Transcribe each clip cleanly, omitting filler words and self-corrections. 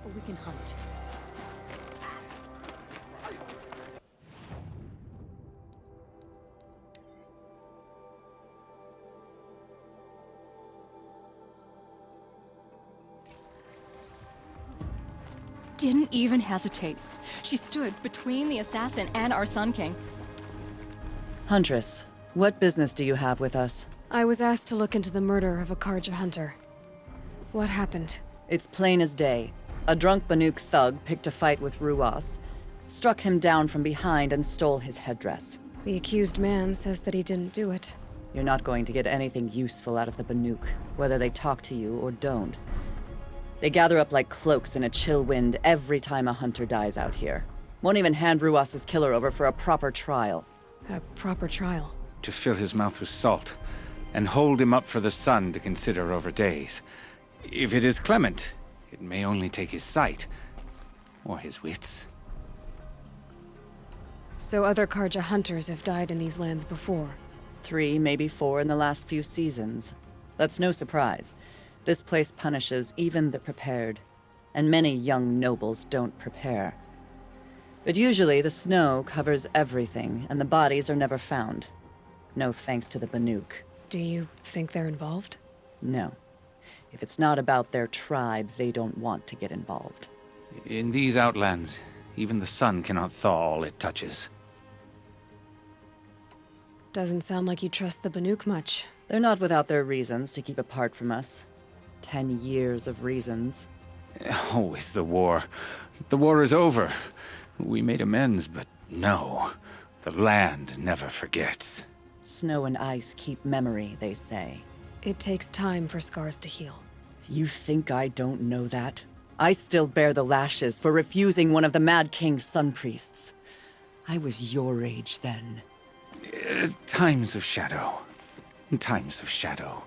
or we can hunt. Didn't even hesitate. She stood between the assassin and our Sun King. Huntress, what business do you have with us? I was asked to look into the murder of a Karja hunter. What happened? It's plain as day. A drunk Banuk thug picked a fight with Ruas, struck him down from behind and stole his headdress. The accused man says that he didn't do it. You're not going to get anything useful out of the Banuk, whether they talk to you or don't. They gather up like cloaks in a chill wind every time a hunter dies out here. Won't even hand Ruas's killer over for a proper trial. A proper trial? To fill his mouth with salt, and hold him up for the sun to consider over days. If it is clement, it may only take his sight, or his wits. So other Karja hunters have died in these lands before? 3, maybe 4 in the last few seasons. That's no surprise. This place punishes even the prepared, and many young nobles don't prepare. But usually the snow covers everything, and the bodies are never found. No thanks to the Banuk. Do you think they're involved? No. If it's not about their tribe, they don't want to get involved. In these outlands, even the sun cannot thaw all it touches. Doesn't sound like you trust the Banuk much. They're not without their reasons to keep apart from us. 10 years of reasons. Always the war. The war is over. We made amends, but no. The land never forgets. Snow and ice keep memory, they say. It takes time for scars to heal. You think I don't know that? I still bear the lashes for refusing one of the Mad King's sun priests. I was your age then. Times of shadow. Times of shadow.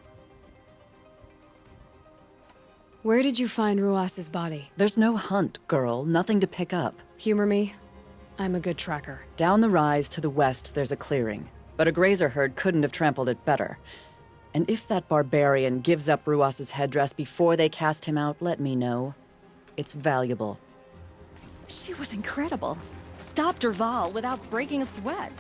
Where did you find Ruas's body? There's no hunt, girl. Nothing to pick up. Humor me. I'm a good tracker. Down the rise to the west, there's a clearing. But a grazer herd couldn't have trampled it better. And if that barbarian gives up Ruas's headdress before they cast him out, let me know. It's valuable. She was incredible. Stopped Dervahl without breaking a sweat.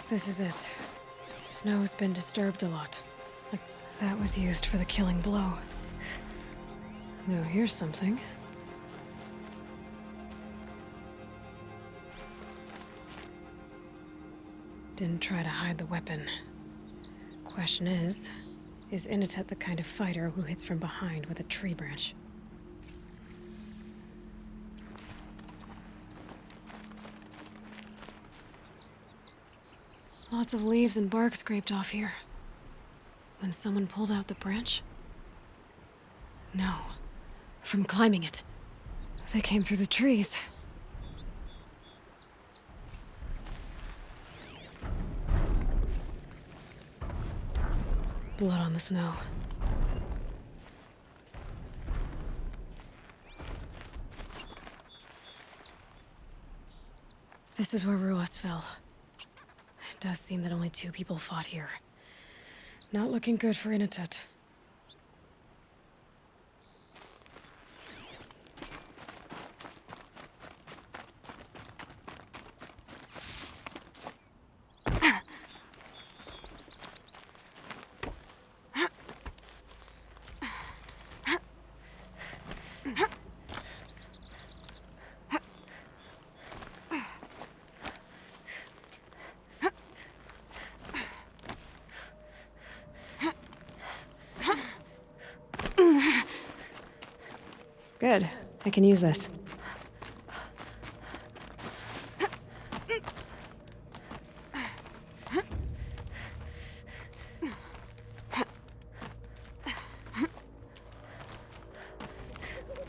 This is it. Snow's been disturbed a lot. Like that was used for the killing blow. Now here's something. Didn't try to hide the weapon. Question is Initet the kind of fighter who hits from behind with a tree branch? Lots of leaves and bark scraped off here. When someone pulled out the branch? No. From climbing it. They came through the trees. Blood on the snow. This is where Ruas fell. It does seem that only 2 people fought here. Not looking good for Initet. Good. I can use this.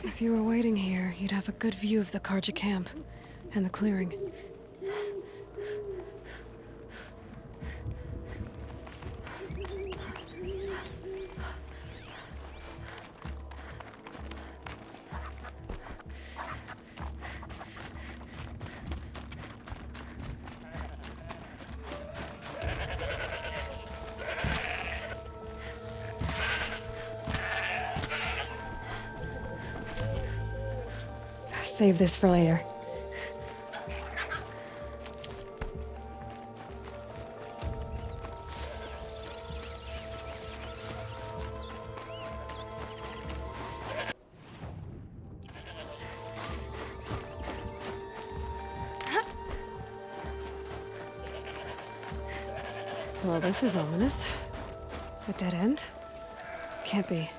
If you were waiting here, you'd have a good view of the Karja camp and the clearing. Save this for later. Well, this is ominous. A dead end? Can't be.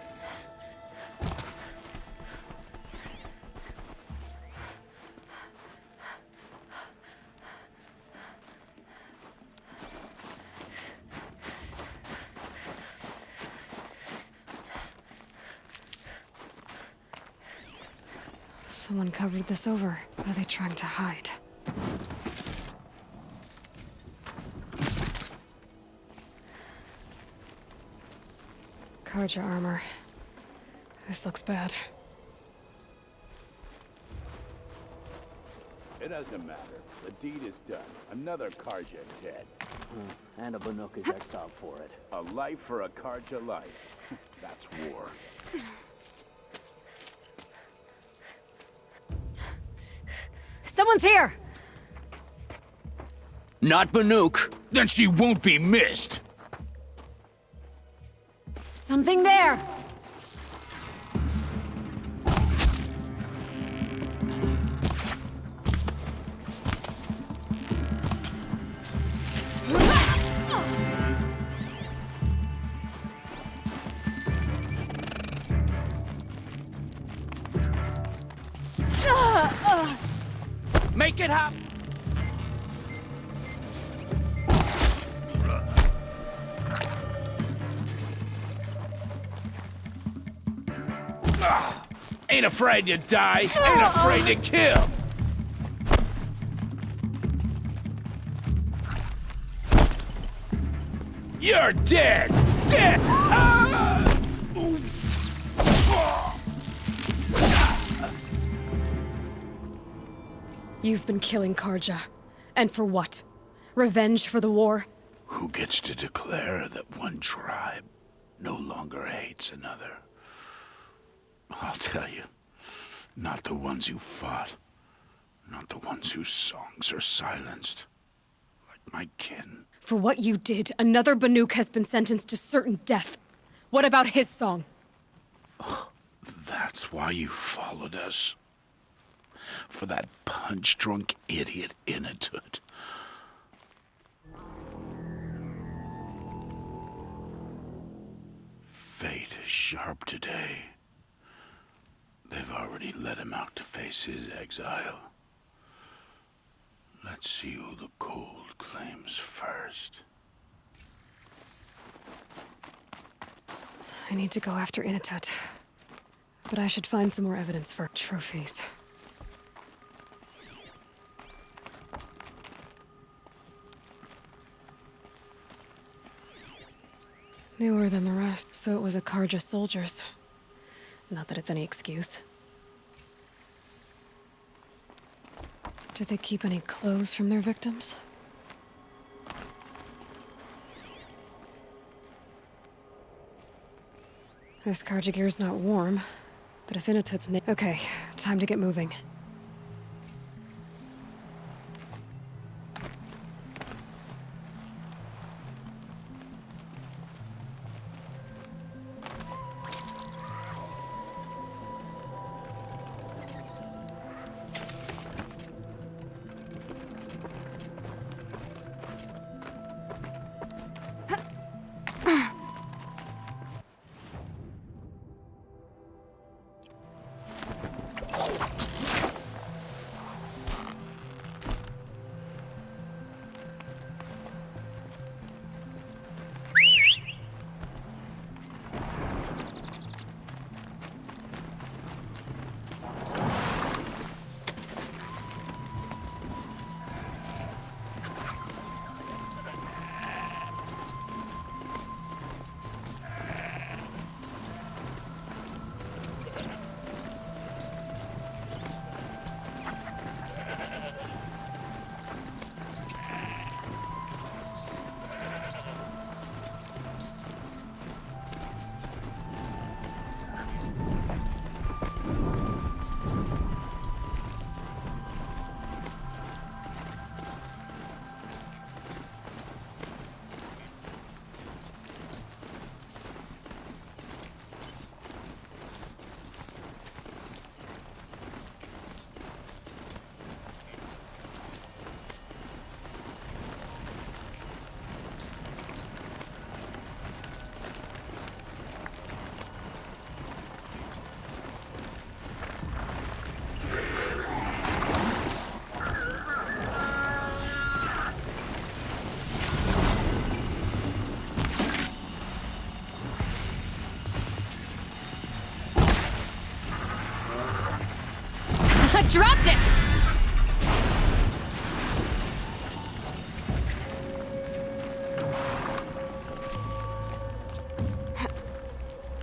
Someone covered this over. What are they trying to hide? Carja armor. This looks bad. It doesn't matter. The deed is done. Another Carja dead. And a Banuk is exiled for it. A life for a Carja life. That's war. Someone's here! Not Banuk. Then she won't be missed! Something there! Make it happen! Ain't afraid to die, ain't afraid to kill! You're dead! Dead! You've been killing Carja. And for what? Revenge for the war? Who gets to declare that one tribe no longer hates another? I'll tell you, not the ones who fought, not the ones whose songs are silenced, like my kin. For what you did, another Banuk has been sentenced to certain death. What about his song? That's why you followed us. For that punch-drunk idiot Inatut. Fate is sharp today. They've already let him out to face his exile. Let's see who the cold claims first. I need to go after Inatut. But I should find some more evidence for trophies. Newer than the rest, so it was a Carja soldiers. Not that it's any excuse. Did they keep any clothes from their victims? This Carja gear's not warm, but if Inatut's okay, time to get moving. dropped it!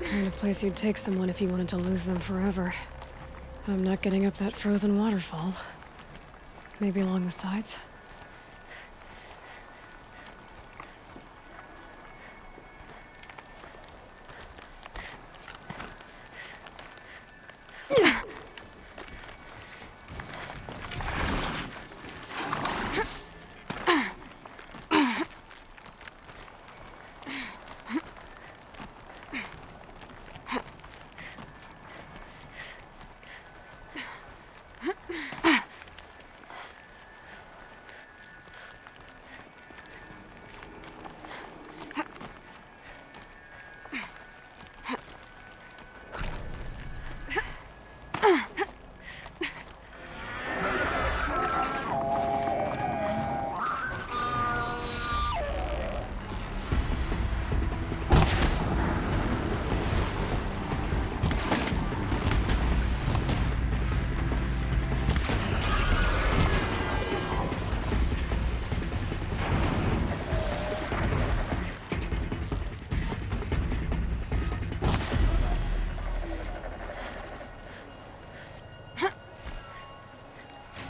Kind of place you'd take someone if you wanted to lose them forever. I'm not getting up that frozen waterfall. Maybe along the sides?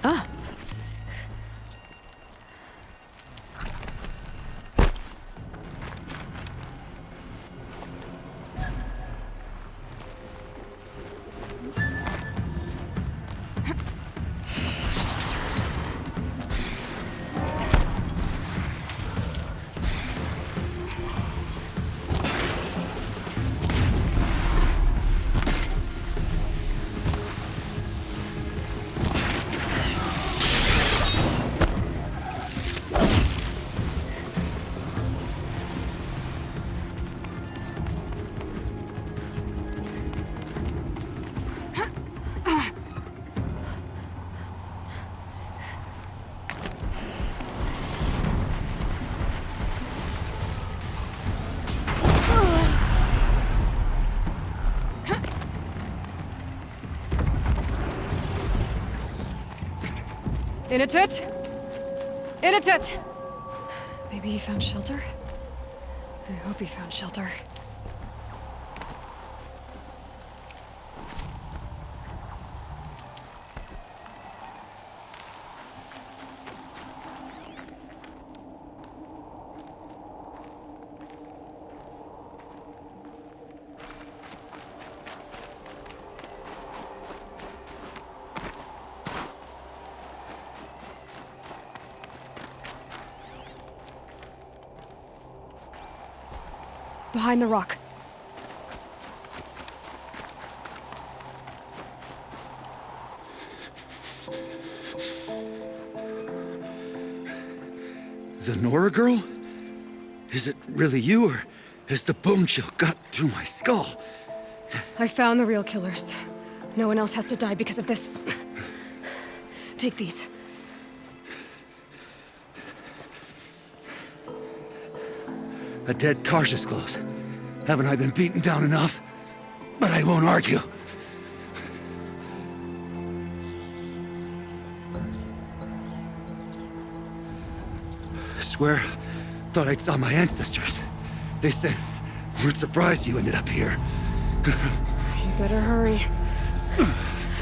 Ah. Inatut! Inatut! Maybe he found shelter? I hope he found shelter. Behind the rock. The Nora girl? Is it really you, or has the bone chill got through my skull? I found the real killers. No one else has to die because of this. Take these. A dead Karsh's close. Haven't I been beaten down enough? But I won't argue. Swear, thought I'd saw my ancestors. They said, we're surprised you ended up here. You better hurry.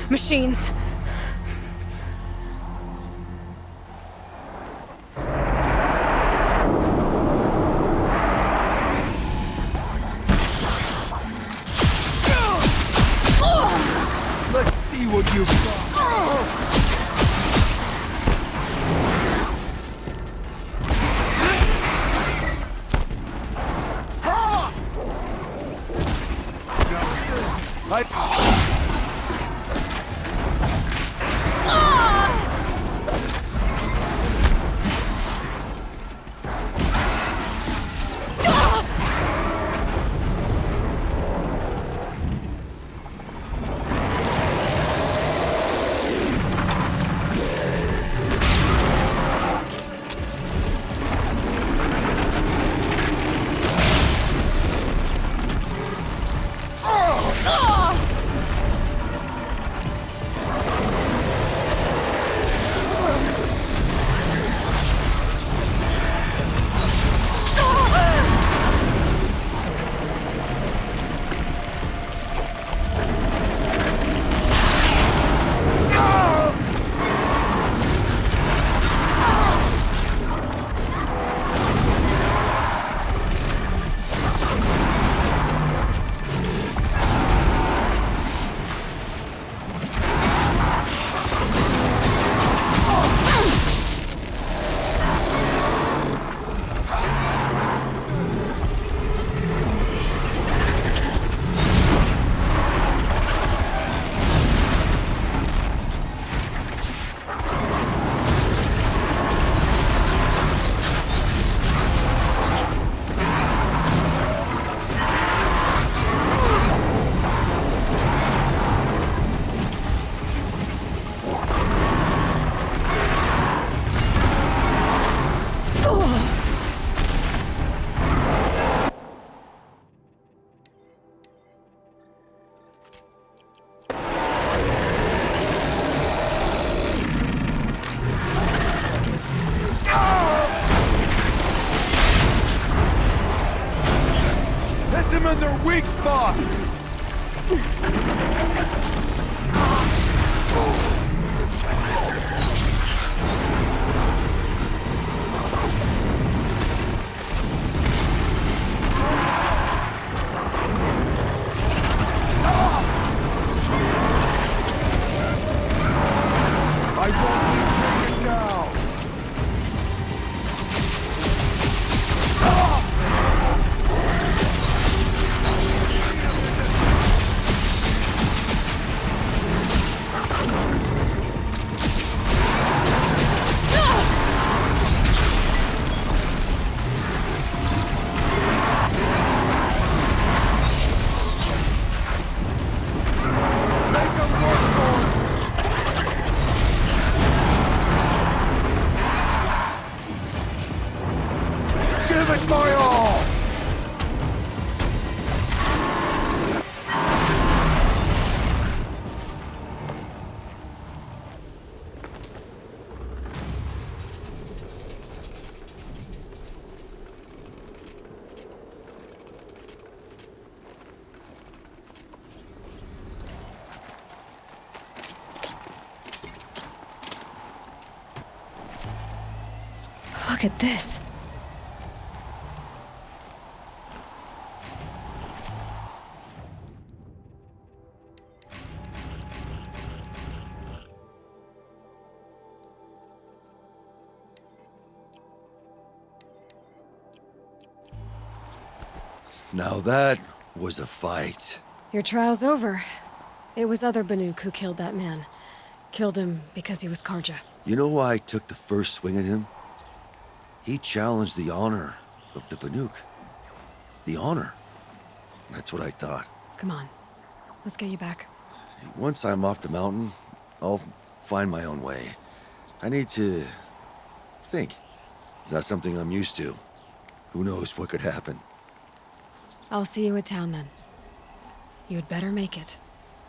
Machines! Let's see what you've got. in their weak spots! I won't take it down! Give it my all! Look at this. Now that was a fight. Your trial's over. It was other Banuk who killed that man. Killed him because he was Karja. You know why I took the first swing at him? He challenged the honor of the Banuk. The honor. That's what I thought. Come on. Let's get you back. Once I'm off the mountain, I'll find my own way. I need to think. It's not something I'm used to. Who knows what could happen? I'll see you at town then. You had better make it.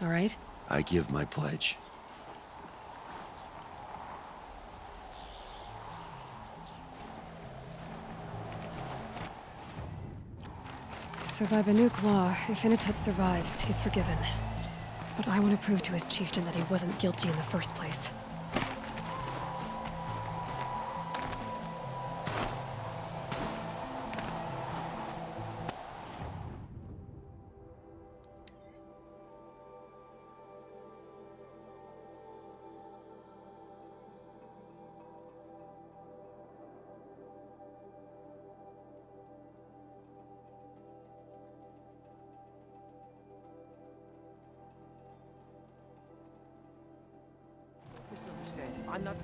All right? I give my pledge. So by Banuk law, if Initet survives, he's forgiven. But I want to prove to his chieftain that he wasn't guilty in the first place. Misunderstand. I'm not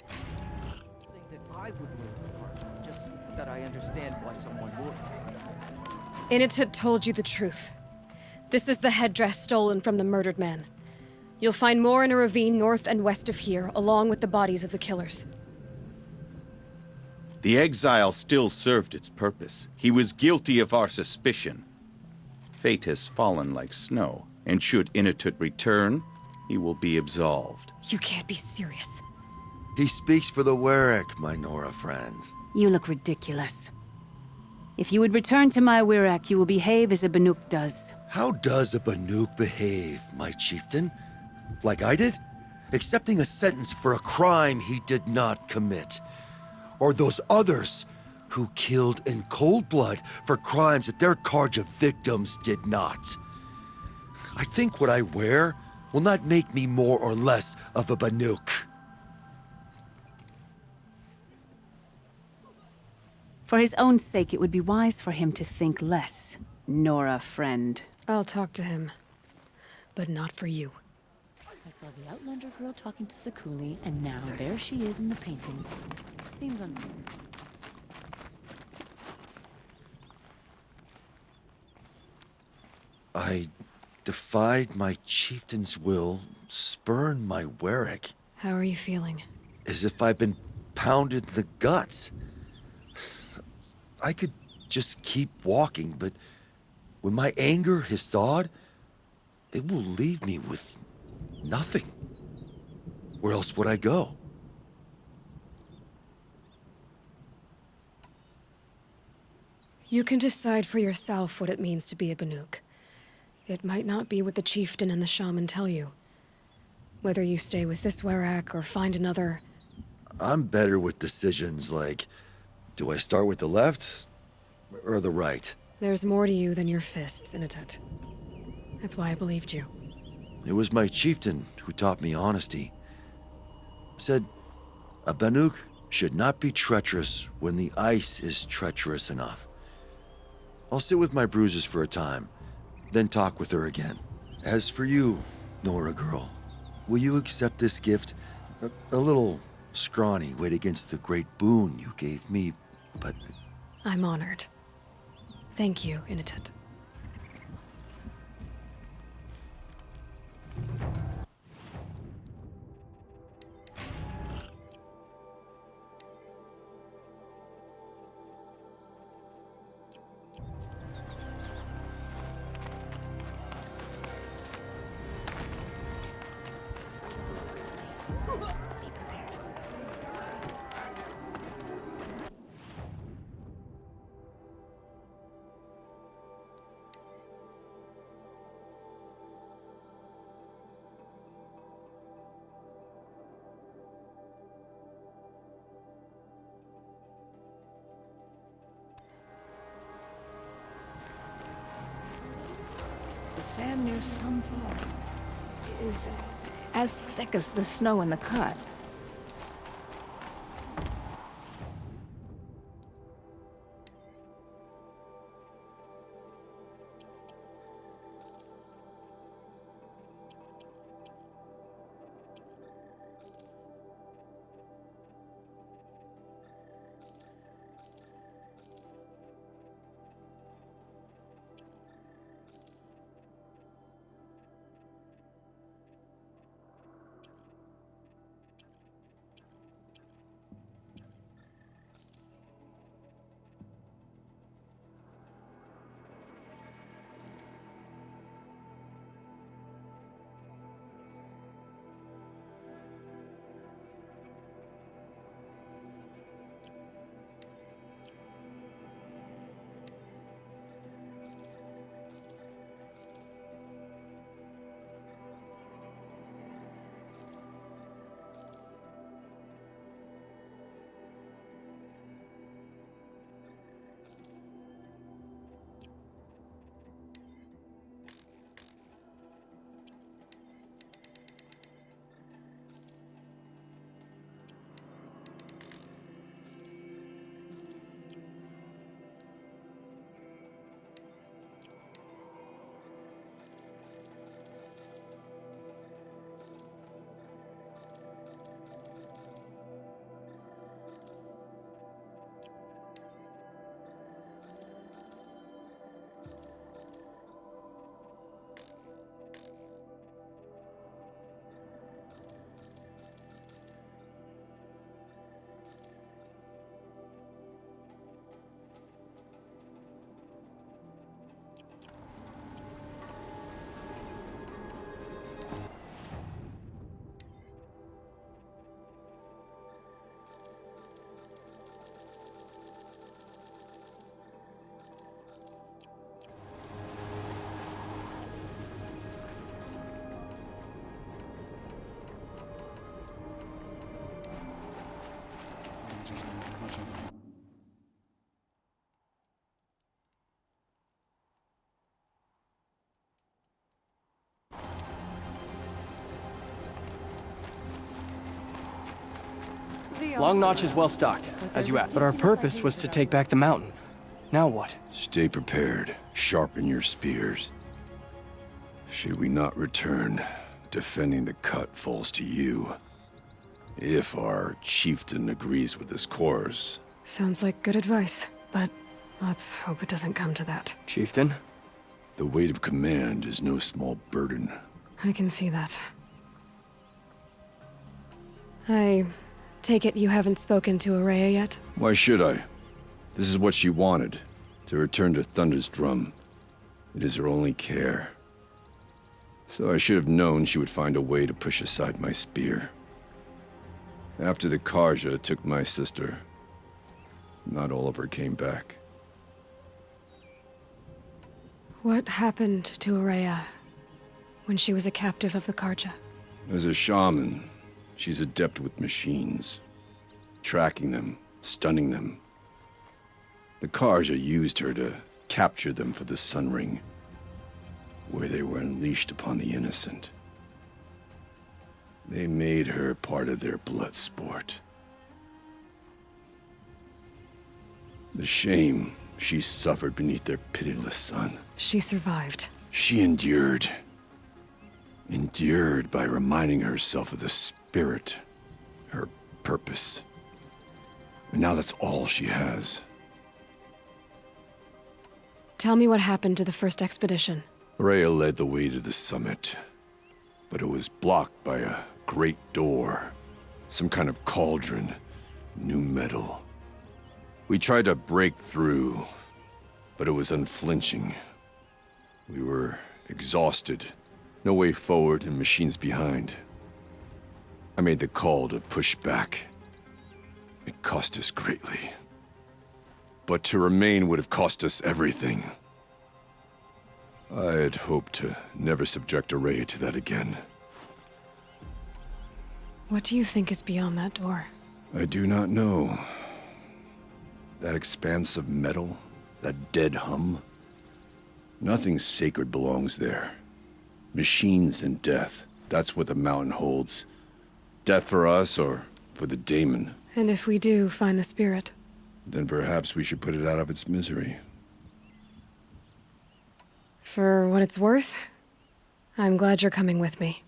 saying that I would work the part, just that I understand why someone would. Initet told you the truth. This is the headdress stolen from the murdered man. You'll find more in a ravine north and west of here, along with the bodies of the killers. The exile still served its purpose. He was guilty of our suspicion. Fate has fallen like snow, and should Initet return, he will be absolved. You can't be serious. He speaks for the Warwick, my Nora friend. You look ridiculous. If you would return to my Wirrak, you will behave as a Banuk does. How does a Banuk behave, my chieftain? Like I did? Accepting a sentence for a crime he did not commit. Or those others who killed in cold blood for crimes that their Karja victims did not. I think what I wear will not make me more or less of a Banuk. For his own sake, it would be wise for him to think less. Nora, friend. I'll talk to him. But not for you. I saw the Outlander girl talking to Sakuli, and now there she is in the painting. Seems unfair. I defied my chieftain's will, spurned my Warwick, How are you feeling? as if I'd been pounded in the guts. I could just keep walking, but when my anger has thawed, it will leave me with nothing. Where else would I go? You can decide for yourself what it means to be a Banuk. It might not be what the chieftain and the shaman tell you. Whether you stay with this Werak or find another... I'm better with decisions like, do I start with the left or the right? There's more to you than your fists, Inatet. That's why I believed you. It was my chieftain who taught me honesty. Said, a Banuk should not be treacherous when the ice is treacherous enough. I'll sit with my bruises for a time, then talk with her again. As for you, Nora girl, will you accept this gift? A little scrawny weighed against the great boon you gave me, but... I'm honored. Thank you, Inatet. The sand near Sunfall is as thick as the snow in the cut. Long Notch is well stocked, as you asked. But our purpose was to take back the mountain. Now what? Stay prepared. Sharpen your spears. Should we not return, defending the cut falls to you. If our chieftain agrees with this course. Sounds like good advice, but let's hope it doesn't come to that. Chieftain? The weight of command is no small burden. I can see that. I take it you haven't spoken to Araya yet? Why should I? This is what she wanted, to return to Thunder's Drum. It is her only care. So I should have known she would find a way to push aside my spear. After the Karja took my sister, not all of her came back. What happened to Araya when she was a captive of the Karja? As a shaman, she's adept with machines. Tracking them, stunning them. The Karja used her to capture them for the Sun Ring, where they were unleashed upon the innocent. They made her part of their blood sport. The shame she suffered beneath their pitiless sun. She survived. She endured. Endured by reminding herself of the spirit, her purpose. And now that's all she has. Tell me what happened to the first expedition. Rhea led the way to the summit, but it was blocked by a great door. Some kind of cauldron, new metal. We tried to break through, but it was unflinching. We were exhausted, no way forward and machines behind. I made the call to push back. It cost us greatly. But to remain would have cost us everything. I had hoped to never subject Araya to that again. What do you think is beyond that door? I do not know. That expanse of metal, that dead hum. Nothing sacred belongs there. Machines and death, that's what the mountain holds. Death for us or for the daemon. And if we do find the spirit? Then perhaps we should put it out of its misery. For what it's worth, I'm glad you're coming with me.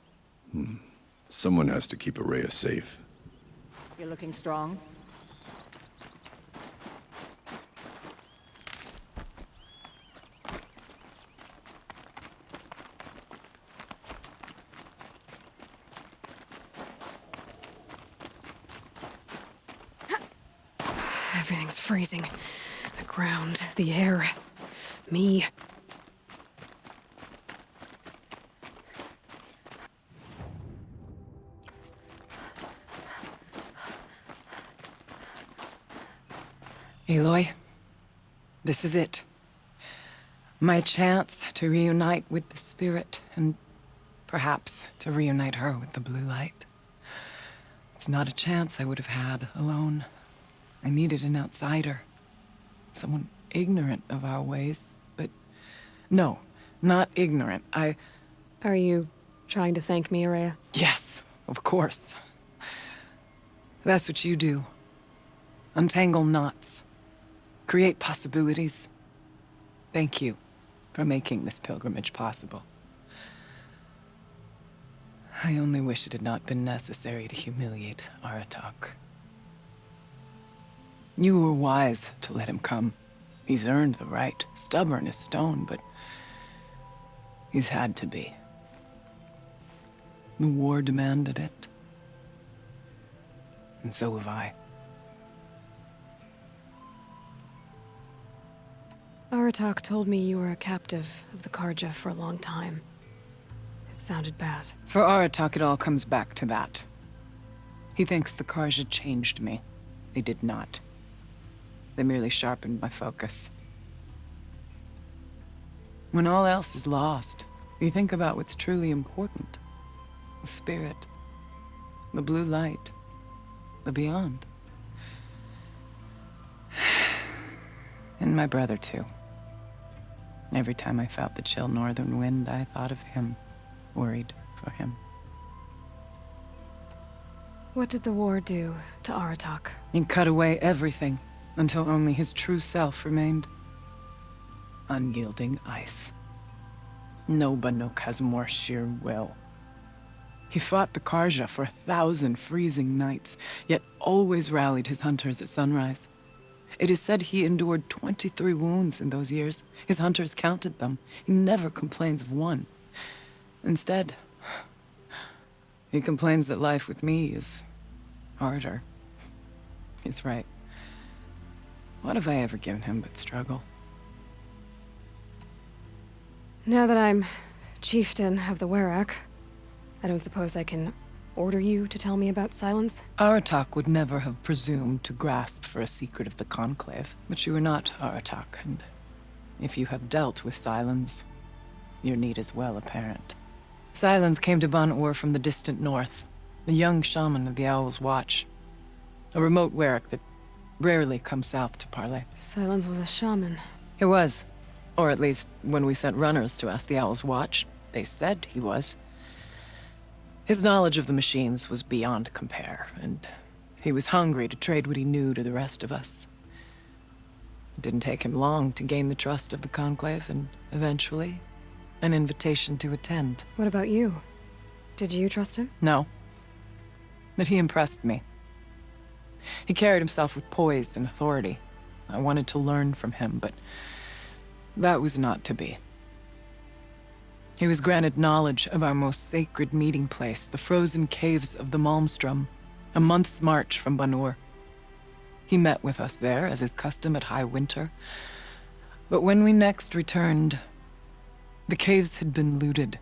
Someone has to keep Araya safe. You're looking strong. Everything's freezing. The ground, the air, me. Aloy, this is it. My chance to reunite with the spirit, and perhaps to reunite her with the blue light. It's not a chance I would have had alone. I needed an outsider. Someone ignorant of our ways, but no, not ignorant. Are you trying to thank me, Araya? Yes, of course. That's what you do. Untangle knots. Create possibilities. Thank you for making this pilgrimage possible. I only wish it had not been necessary to humiliate Aratak. You were wise to let him come. He's earned the right, stubborn as stone, but he's had to be. The war demanded it. And so have I. Aratak told me you were a captive of the Karja for a long time. It sounded bad. For Aratak, it all comes back to that. He thinks the Karja changed me. They did not. They merely sharpened my focus. When all else is lost, you think about what's truly important. The spirit, the blue light, the beyond. And my brother, too. Every time I felt the chill northern wind, I thought of him, worried for him. What did the war do to Aratak? It cut away everything, until only his true self remained. Unyielding ice. No no Kazmor sheer will. He fought the Karja for 1,000 freezing nights, yet always rallied his hunters at sunrise. It is said he endured 23 wounds in those years. His hunters counted them. He never complains of one. Instead, he complains that life with me is harder. He's right. What have I ever given him but struggle? Now that I'm chieftain of the Werak, I don't suppose I can order you to tell me about Silence? Aratak would never have presumed to grasp for a secret of the Conclave. But you are not Aratak, and if you have dealt with Sylens, your need is well apparent. Sylens came to Ban-Ur from the distant north, a young shaman of the Owl's Watch. A remote Werak that rarely comes south to parley. Sylens was a shaman. He was. Or at least, when we sent runners to ask the Owl's Watch, they said he was. His knowledge of the machines was beyond compare, and he was hungry to trade what he knew to the rest of us. It didn't take him long to gain the trust of the Conclave, and eventually, an invitation to attend. What about you? Did you trust him? No. But he impressed me. He carried himself with poise and authority. I wanted to learn from him, but that was not to be. He was granted knowledge of our most sacred meeting place, the frozen caves of the Malmstrom, a month's march from Ban-Ur. He met with us there, as is custom at High Winter. But when we next returned, the caves had been looted.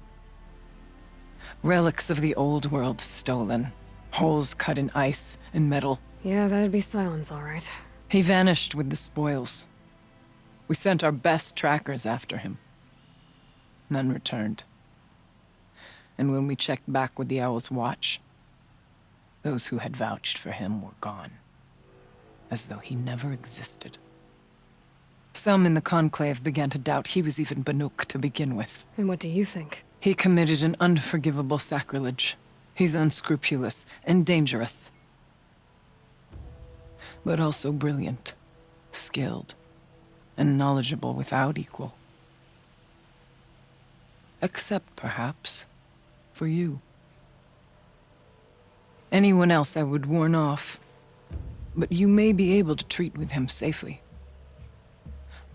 Relics of the old world stolen. Holes cut in ice and metal. Yeah, that'd be Sylens, all right. He vanished with the spoils. We sent our best trackers after him. None returned. And when we checked back with the Owl's Watch, those who had vouched for him were gone. As though he never existed. Some in the Conclave began to doubt he was even Banuk to begin with. And what do you think? He committed an unforgivable sacrilege. He's unscrupulous and dangerous. But also brilliant, skilled, and knowledgeable without equal. Except, perhaps, for you. Anyone else I would warn off, but you may be able to treat with him safely.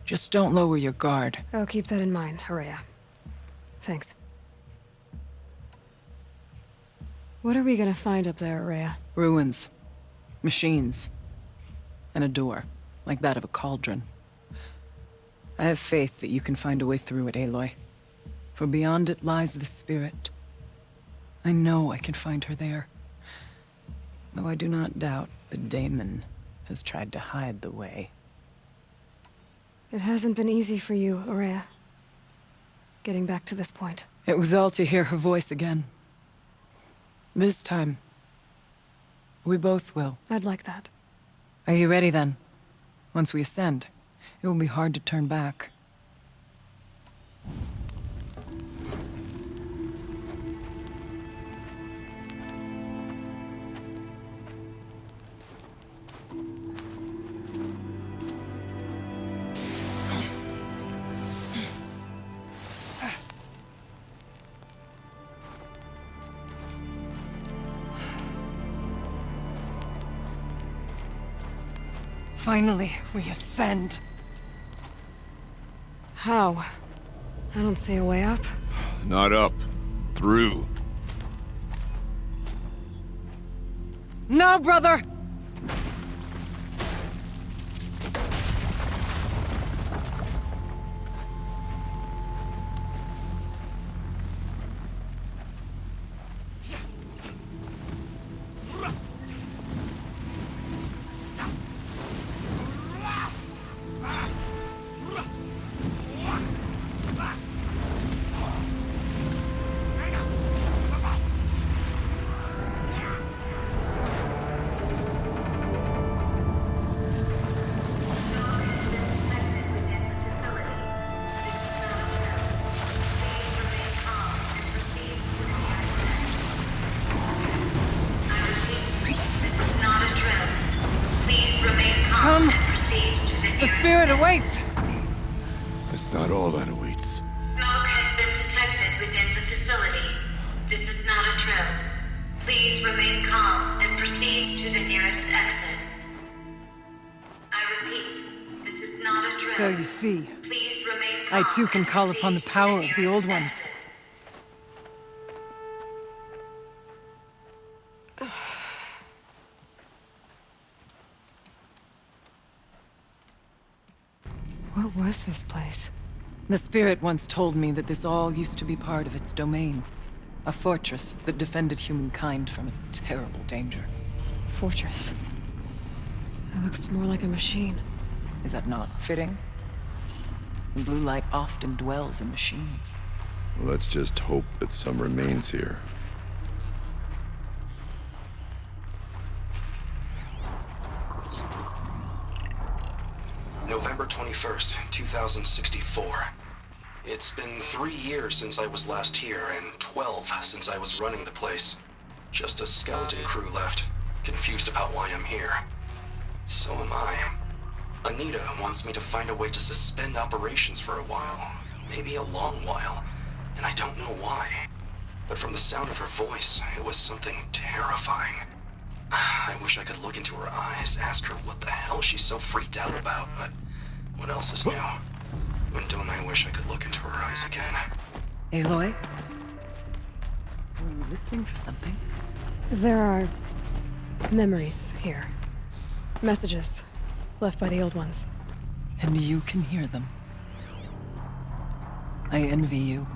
Just don't lower your guard. I'll keep that in mind, Ourea. Thanks. What are we gonna find up there, Ourea? Ruins. Machines. And a door, like that of a cauldron. I have faith that you can find a way through it, Aloy. For beyond it lies the spirit. I know I can find her there. Though I do not doubt the Daemon has tried to hide the way. It hasn't been easy for you, Ourea. Getting back to this point. It was all to hear her voice again. This time, we both will. I'd like that. Are you ready then? Once we ascend, it will be hard to turn back. Finally, we ascend. How? I don't see a way up. Not up. Through. No, brother! Come! The spirit awaits! That's not all that awaits. Smoke has been detected within the facility. This is not a drill. Please remain calm and proceed to the nearest exit. I repeat, this is not a drill. So you see, Please remain calm I too can and call upon the proceed power to of the old ones. exit. What was this place? The spirit once told me that this all used to be part of its domain. A fortress that defended humankind from a terrible danger. Fortress. It looks more like a machine. Is that not fitting? Blue light often dwells in machines. Let's just hope that some remains here. November 21st, 2064. It's been 3 years since I was last here, and 12 since I was running the place. Just a skeleton crew left, confused about why I'm here. So am I. Anita wants me to find a way to suspend operations for a while. Maybe a long while. And I don't know why. But from the sound of her voice, it was something terrifying. I wish I could look into her eyes, ask her what the hell she's so freaked out about, but what else is new? When don't I wish I could look into her eyes again? Aloy? Were you listening for something? There are memories here. Messages left by the old ones. And you can hear them. I envy you.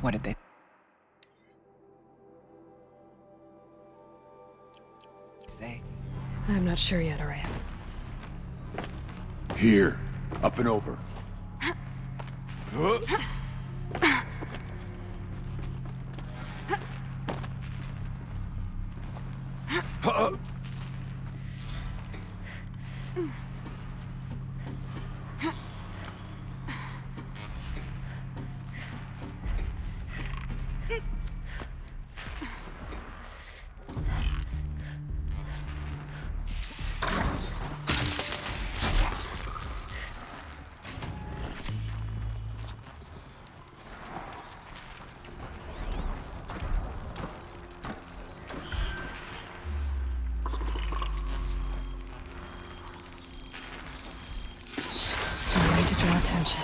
What did they say? I'm not sure yet, Araya. Here, up and over. Attention.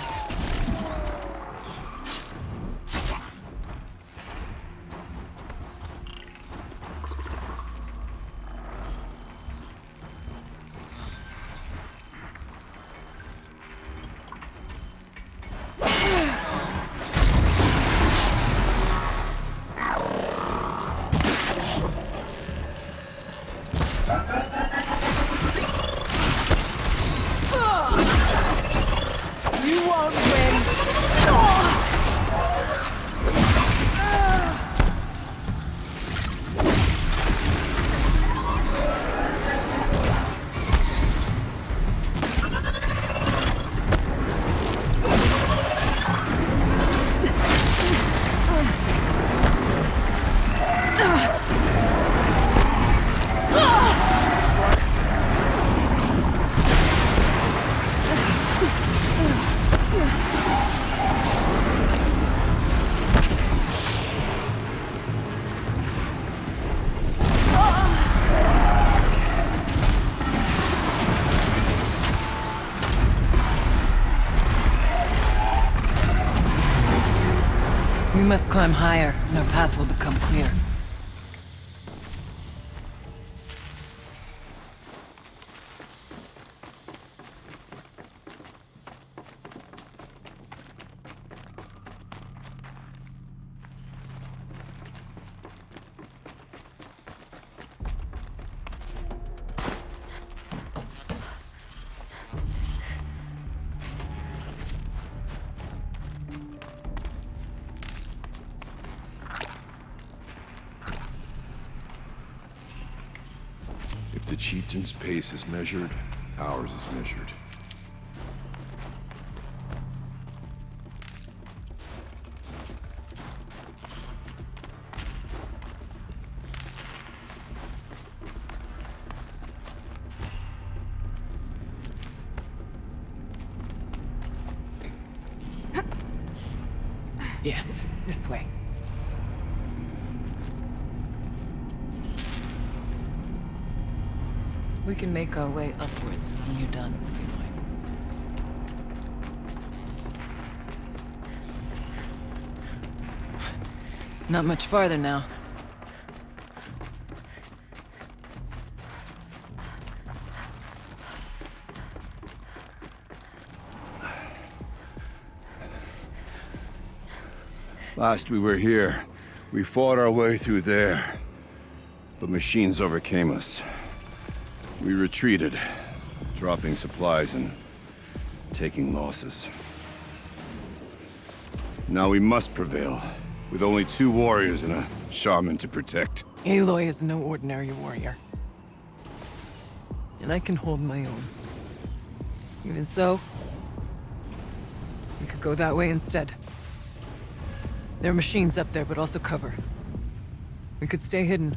We must climb higher, and our path will become clear. If the chieftain's pace is measured, ours is measured. Yes, this way. We can make our way upwards when you're done, Aloy. Not much farther now. Last we were here, we fought our way through there, but machines overcame us. We retreated, dropping supplies and taking losses. Now we must prevail, with only 2 warriors and a shaman to protect. Aloy is no ordinary warrior. And I can hold my own. Even so, we could go that way instead. There are machines up there, but also cover. We could stay hidden,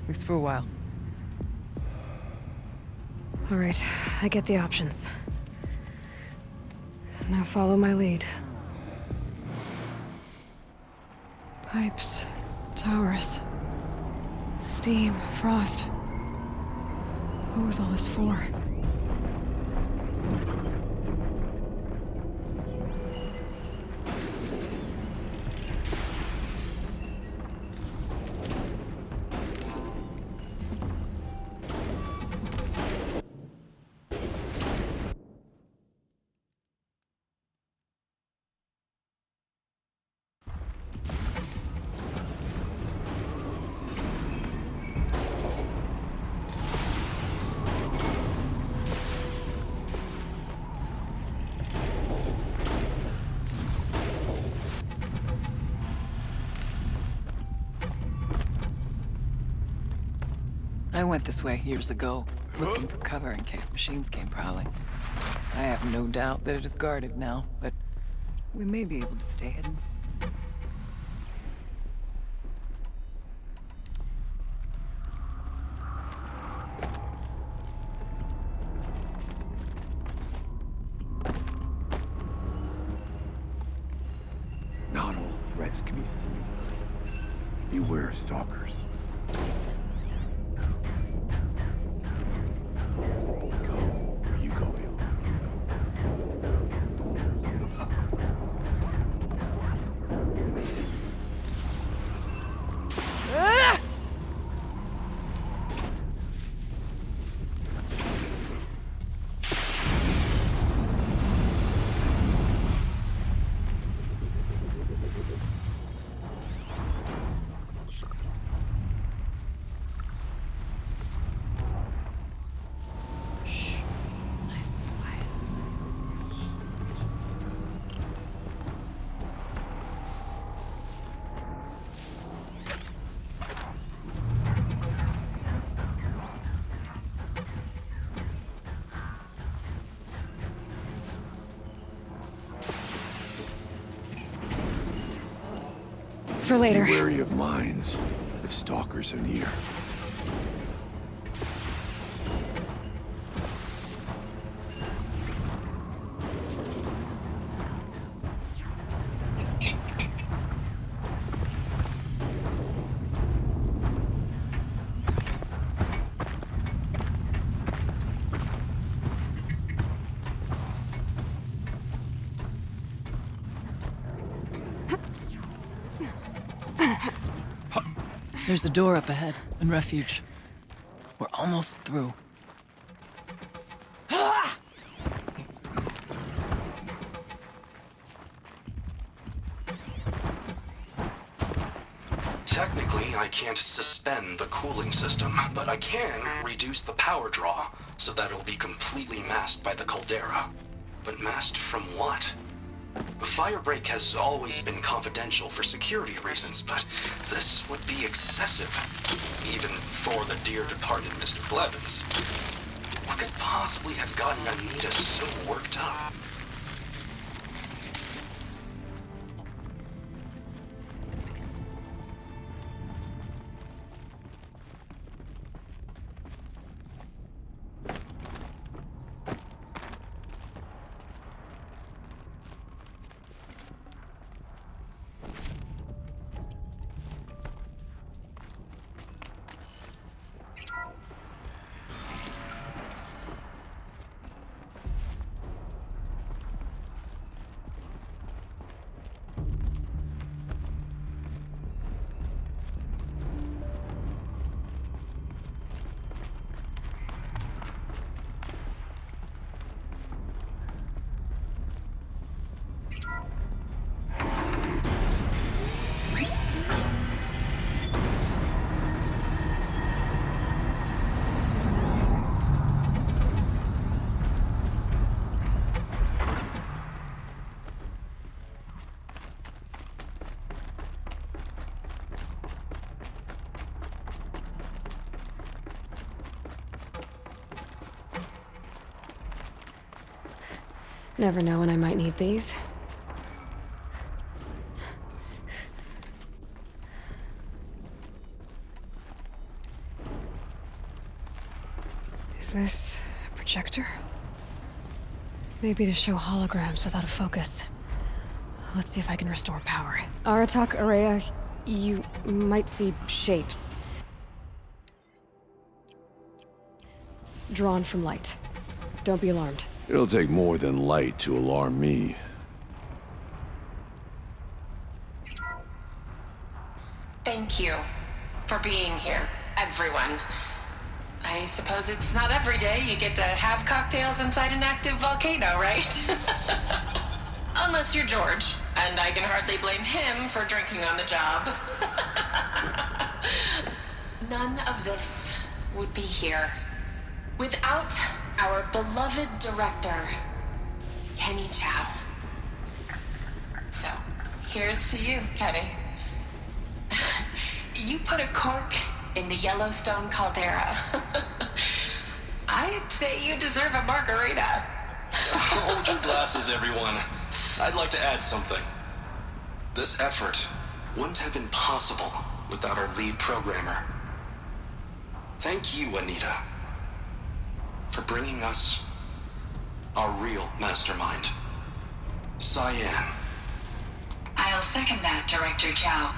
at least for a while. All right, I get the options. Now follow my lead. Pipes, towers, steam, frost. What was all this for? I went this way years ago, looking for cover in case machines came prowling. I have no doubt that it is guarded now, but we may be able to stay hidden. Not all threats can be seen. Beware, stalkers. For later. Be wary of mines, if stalkers are near. There's a door up ahead, and refuge. We're almost through. Technically, I can't suspend the cooling system, but I can reduce the power draw so that it'll be completely masked by the caldera. But masked from what? Firebreak has always been confidential for security reasons, but this would be excessive, even for the dear departed Mr. Blevins. What could possibly have gotten Anita so worked up? Never know when I might need these. Is this a projector? Maybe to show holograms without a focus. Let's see if I can restore power. Aratak, Ourea, you might see shapes. Drawn from light. Don't be alarmed. It'll take more than light to alarm me. Thank you for being here, everyone. I suppose it's not every day you get to have cocktails inside an active volcano, right? Unless you're George, and I can hardly blame him for drinking on the job. None of this would be here without our beloved director, Kenny Chow. So, here's to you, Kenny. You put a cork in the Yellowstone caldera. I'd say you deserve a margarita. Hold your glasses, everyone. I'd like to add something. This effort wouldn't have been possible without our lead programmer. Thank you, Anita, for bringing us our real mastermind, Cyan. I'll second that, Director Chow.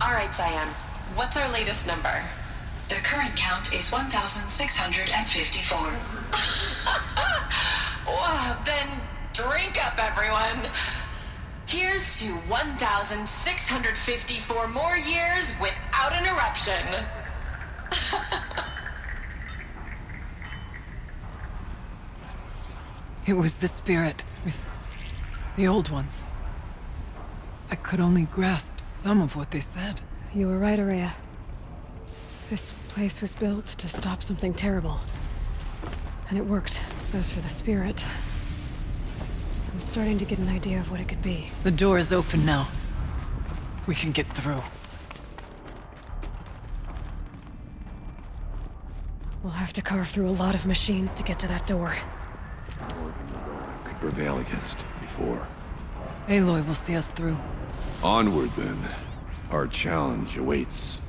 All right, Cyan. What's our latest number? The current count is 1,654. Well, then drink up, everyone. Here's to 1,654 more years without an eruption. It was the spirit with the old ones. I could only grasp some of what they said. You were right, Ourea. This place was built to stop something terrible. And it worked. As for the spirit, I'm starting to get an idea of what it could be. The door is open now. We can get through. We'll have to carve through a lot of machines to get to that door. Could prevail against before. Aloy will see us through. Onward, then. Our challenge awaits.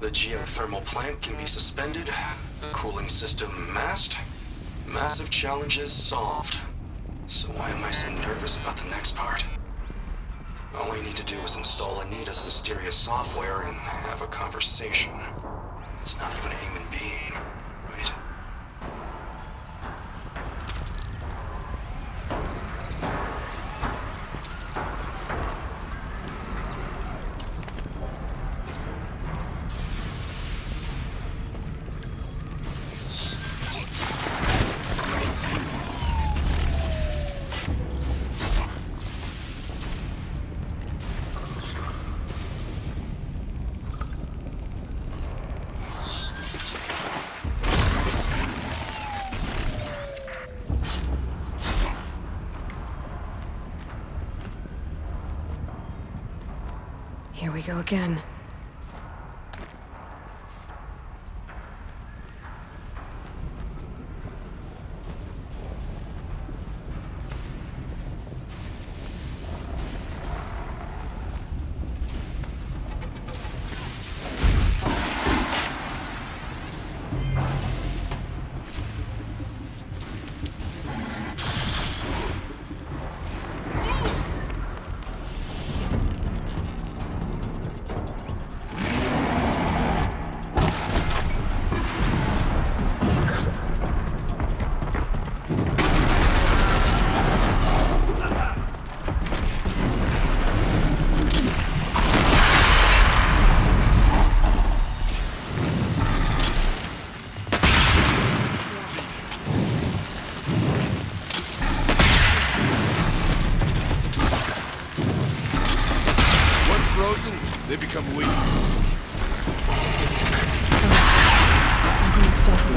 The geothermal plant can be suspended, cooling system masked, massive challenges solved. So why am I so nervous about the next part? All I need to do is install Anita's mysterious software and have a conversation. It's not even a human being, right? Here we go again. They become weak. Something stuff is